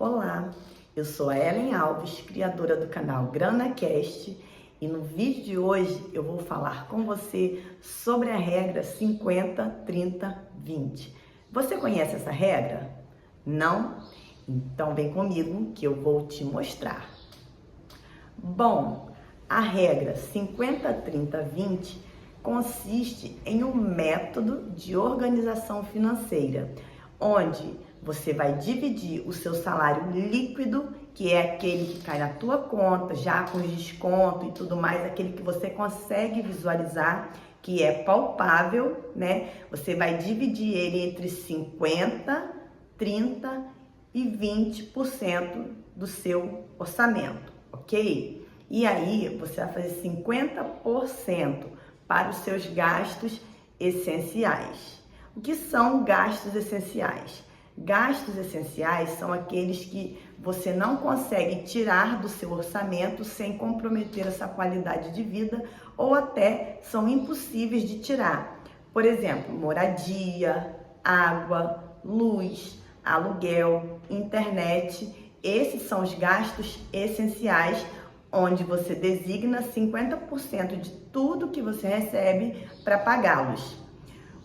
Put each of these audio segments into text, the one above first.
Olá, eu sou a Ellen Alves, criadora do canal GranaCast, e no vídeo de hoje eu vou falar com você sobre a regra 50-30-20. Você conhece essa regra? Não? Então vem comigo que eu vou te mostrar. Bom, a regra 50-30-20 consiste em um método de organização financeira, onde você vai dividir o seu salário líquido, que é aquele que cai na tua conta, já com desconto e tudo mais, aquele que você consegue visualizar, que é palpável, né? Você vai dividir ele entre 50%, 30% e 20% do seu orçamento, ok? E aí, você vai fazer 50% para os seus gastos essenciais. O que são gastos essenciais? Gastos essenciais são aqueles que você não consegue tirar do seu orçamento sem comprometer essa qualidade de vida ou até são impossíveis de tirar. Por exemplo, moradia, água, luz, aluguel, internet. Esses são os gastos essenciais, onde você designa 50% de tudo que você recebe para pagá-los.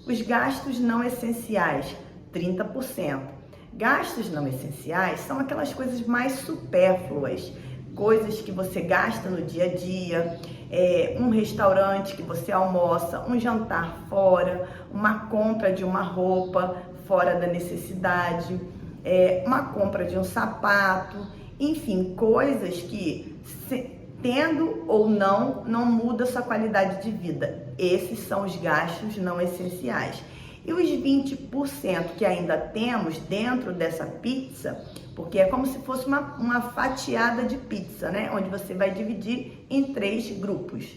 Os gastos não essenciais, 30%. Gastos não essenciais são aquelas coisas mais supérfluas, coisas que você gasta no dia a dia, um restaurante que você almoça, um jantar fora, uma compra de uma roupa fora da necessidade, uma compra de um sapato, enfim, coisas que, tendo ou não muda a sua qualidade de vida. Esses são os gastos não essenciais. E os 20% que ainda temos dentro dessa pizza, porque é como se fosse uma fatiada de pizza, né? Onde você vai dividir em 3 grupos.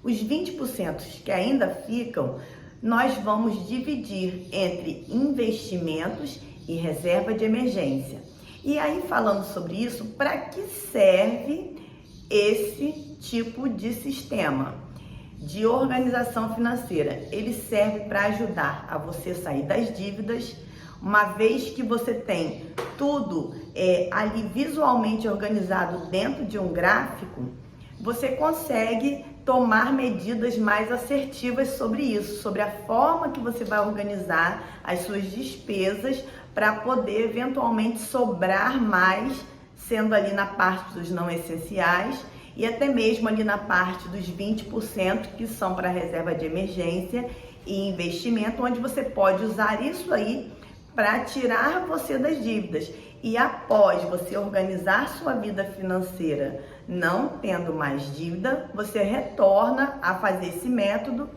Os 20% que ainda ficam, nós vamos dividir entre investimentos e reserva de emergência. E aí, falando sobre isso, para que serve esse tipo de sistema de organização financeira? Ele serve para ajudar a você sair das dívidas, uma vez que você tem tudo ali visualmente organizado dentro de um gráfico, você consegue tomar medidas mais assertivas sobre isso, sobre a forma que você vai organizar as suas despesas para poder eventualmente sobrar mais, sendo ali na parte dos não essenciais e até mesmo ali na parte dos 20% que são para reserva de emergência e investimento, onde você pode usar isso aí para tirar você das dívidas. E após você organizar sua vida financeira, não tendo mais dívida, você retorna a fazer esse método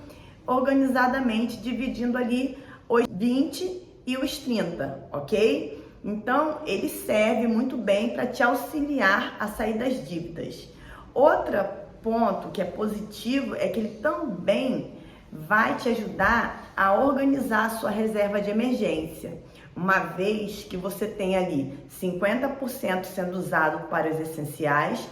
organizadamente, dividindo ali os 20 e os 30, ok? Então, ele serve muito bem para te auxiliar a sair das dívidas. Outro ponto que é positivo é que ele também vai te ajudar a organizar a sua reserva de emergência, uma vez que você tem ali 50% sendo usado para os essenciais,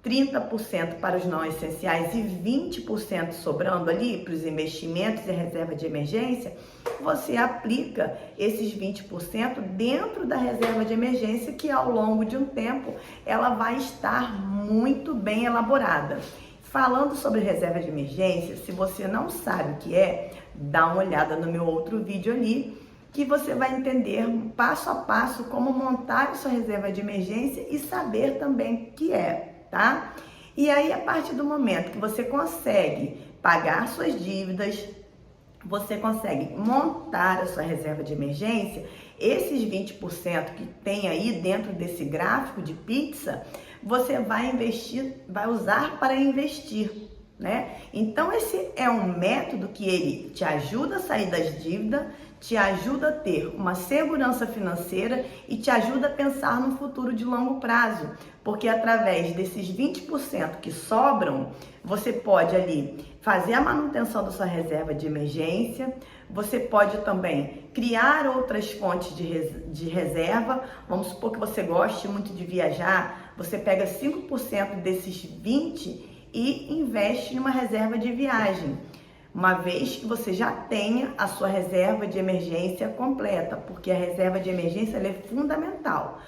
30% para os não essenciais e 20% sobrando ali para os investimentos e reserva de emergência. Você aplica esses 20% dentro da reserva de emergência, que ao longo de um tempo ela vai estar muito bem elaborada. Falando sobre reserva de emergência, se você não sabe o que é, dá uma olhada no meu outro vídeo ali, que você vai entender passo a passo como montar a sua reserva de emergência e saber também o que é, tá? E aí, a partir do momento que você consegue pagar suas dívidas, você consegue montar a sua reserva de emergência, esses 20% que tem aí dentro desse gráfico de pizza, você vai investir, vai usar para investir, né? Então, esse é um método que ele te ajuda a sair das dívidas, te ajuda a ter uma segurança financeira e te ajuda a pensar no futuro de longo prazo, porque através desses 20% que sobram, você pode ali fazer a manutenção da sua reserva de emergência, você pode também criar outras fontes de reserva. Vamos supor que você goste muito de viajar, você pega 5% desses 20% e investe em uma reserva de viagem. uma vez que você já tenha a sua reserva de emergência completa, porque a reserva de emergência ela é fundamental.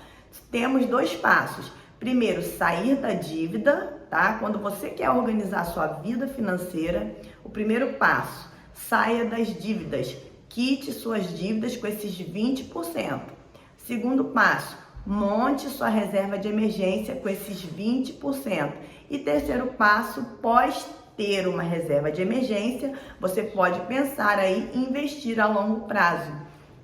Temos 2 passos. Primeiro, sair da dívida, tá? Quando você quer organizar a sua vida financeira, o primeiro passo, saia das dívidas, quite suas dívidas com esses 20%. Segundo passo, monte sua reserva de emergência com esses 20%. E terceiro passo, pós ter uma reserva de emergência, você pode pensar aí em investir a longo prazo.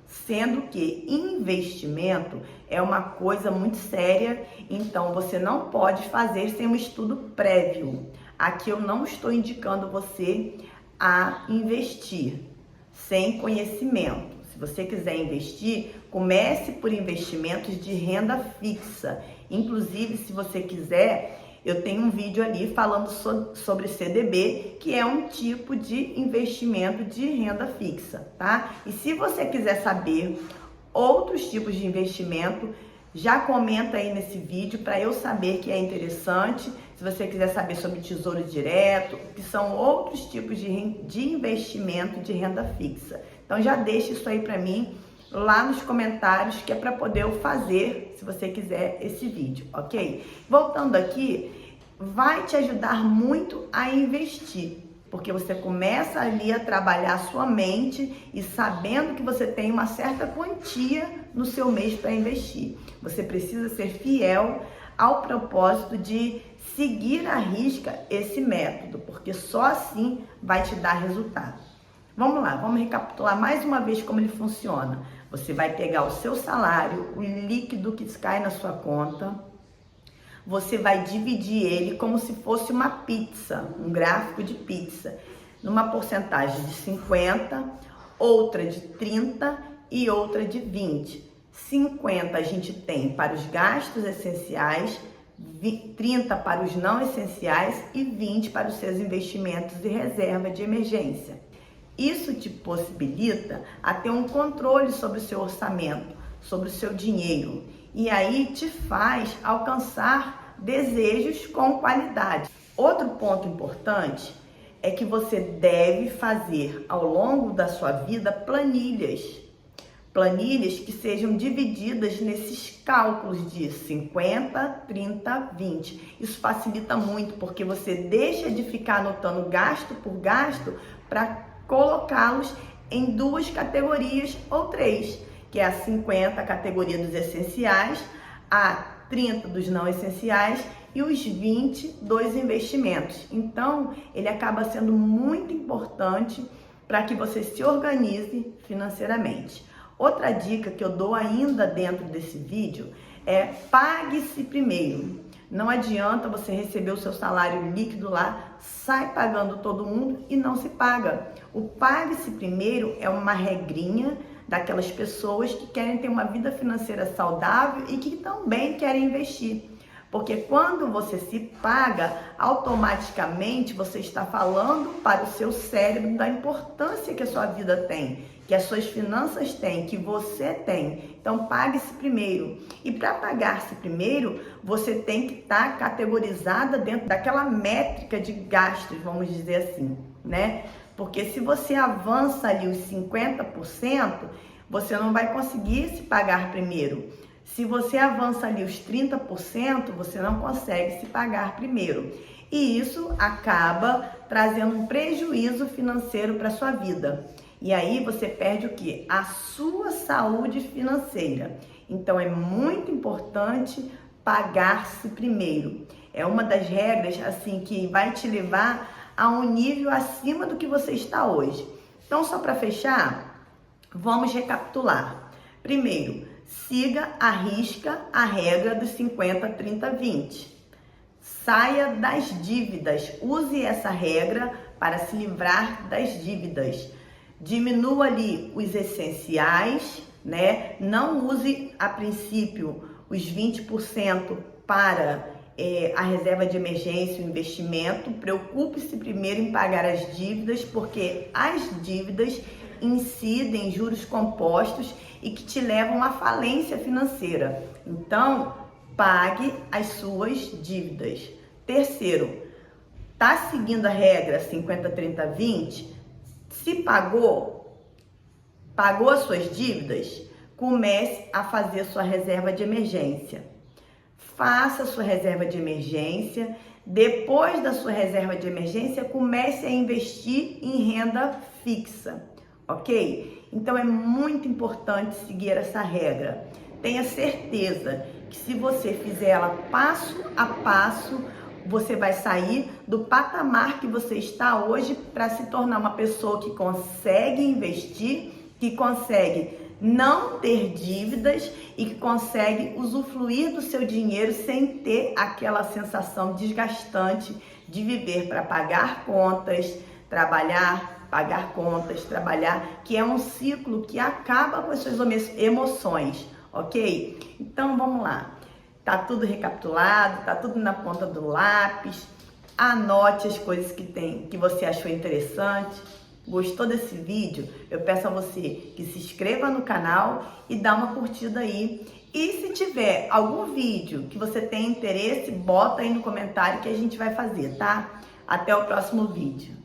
Sendo que investimento é uma coisa muito séria, então você não pode fazer sem um estudo prévio. Aqui eu não estou indicando você a investir sem conhecimento. Se você quiser investir, comece por investimentos de renda fixa. Inclusive, se você quiser, eu tenho um vídeo ali falando sobre CDB, que é um tipo de investimento de renda fixa, tá? E se você quiser saber outros tipos de investimento, já comenta aí nesse vídeo para eu saber que é interessante. Se você quiser saber sobre tesouro direto, que são outros tipos de investimento de renda fixa. Então já deixa isso aí para mim lá nos comentários, que é para poder eu fazer, se você quiser, esse vídeo, ok? Voltando aqui, vai te ajudar muito a investir, porque você começa ali a trabalhar a sua mente e sabendo que você tem uma certa quantia no seu mês para investir. Você precisa ser fiel ao propósito de seguir à risca esse método, porque só assim vai te dar resultado. Vamos lá, vamos recapitular mais uma vez como ele funciona. Você vai pegar o seu salário, o líquido que cai na sua conta, você vai dividir ele como se fosse uma pizza, um gráfico de pizza, numa porcentagem de 50, outra de 30 e outra de 20. 50 a gente tem para os gastos essenciais, 30 para os não essenciais e 20 para os seus investimentos e reserva de emergência. Isso te possibilita a ter um controle sobre o seu orçamento, sobre o seu dinheiro, e aí te faz alcançar desejos com qualidade. Outro ponto importante é que você deve fazer ao longo da sua vida planilhas que sejam divididas nesses cálculos de 50, 30, 20. Isso facilita muito, porque você deixa de ficar anotando gasto por gasto para colocá-los em 2 categorias ou 3, que é a 50, a categoria dos essenciais, a 30 dos não essenciais e os 20 dos investimentos. Então, ele acaba sendo muito importante para que você se organize financeiramente. Outra dica que eu dou ainda dentro desse vídeo é pague-se primeiro. Não adianta você receber o seu salário líquido lá, sai pagando todo mundo e não se paga. O pague-se primeiro é uma regrinha daquelas pessoas que querem ter uma vida financeira saudável e que também querem investir. Porque quando você se paga, automaticamente você está falando para o seu cérebro da importância que a sua vida tem, que as suas finanças têm, que você tem. Então, pague-se primeiro. E para pagar-se primeiro, você tem que estar categorizada dentro daquela métrica de gastos, vamos dizer assim, né? Porque se você avança ali os 50%, você não vai conseguir se pagar primeiro. Se você avança ali os 30%, você não consegue se pagar primeiro. E isso acaba trazendo um prejuízo financeiro para a sua vida. E aí você perde o quê? A sua saúde financeira. Então é muito importante pagar-se primeiro. É uma das regras assim que vai te levar a um nível acima do que você está hoje. Então, só para fechar, vamos recapitular. Primeiro, siga à risca a regra dos 50, 30, 20. Saia das dívidas. Use essa regra para se livrar das dívidas. Diminua ali os essenciais, né? Não use a princípio os 20% para a reserva de emergência, o investimento. Preocupe-se primeiro em pagar as dívidas, porque as dívidas incidem em juros compostos e que te levam à falência financeira. Então, pague as suas dívidas. Terceiro, tá seguindo a regra 50, 30, 20? Se pagou as suas dívidas, comece a fazer sua reserva de emergência. Faça sua reserva de emergência. Depois da sua reserva de emergência, comece a investir em renda fixa, ok? Então é muito importante seguir essa regra. Tenha certeza que se você fizer ela passo a passo, você vai sair do patamar que você está hoje para se tornar uma pessoa que consegue investir, que consegue não ter dívidas e que consegue usufruir do seu dinheiro sem ter aquela sensação desgastante de viver para pagar contas, trabalhar, pagar contas, trabalhar, que é um ciclo que acaba com as suas emoções, ok? Então vamos lá, tá tudo recapitulado, tá tudo na ponta do lápis, anote as coisas que você achou interessante. Gostou desse vídeo? Eu peço a você que se inscreva no canal e dá uma curtida aí. E se tiver algum vídeo que você tem interesse, bota aí no comentário que a gente vai fazer, tá? Até o próximo vídeo.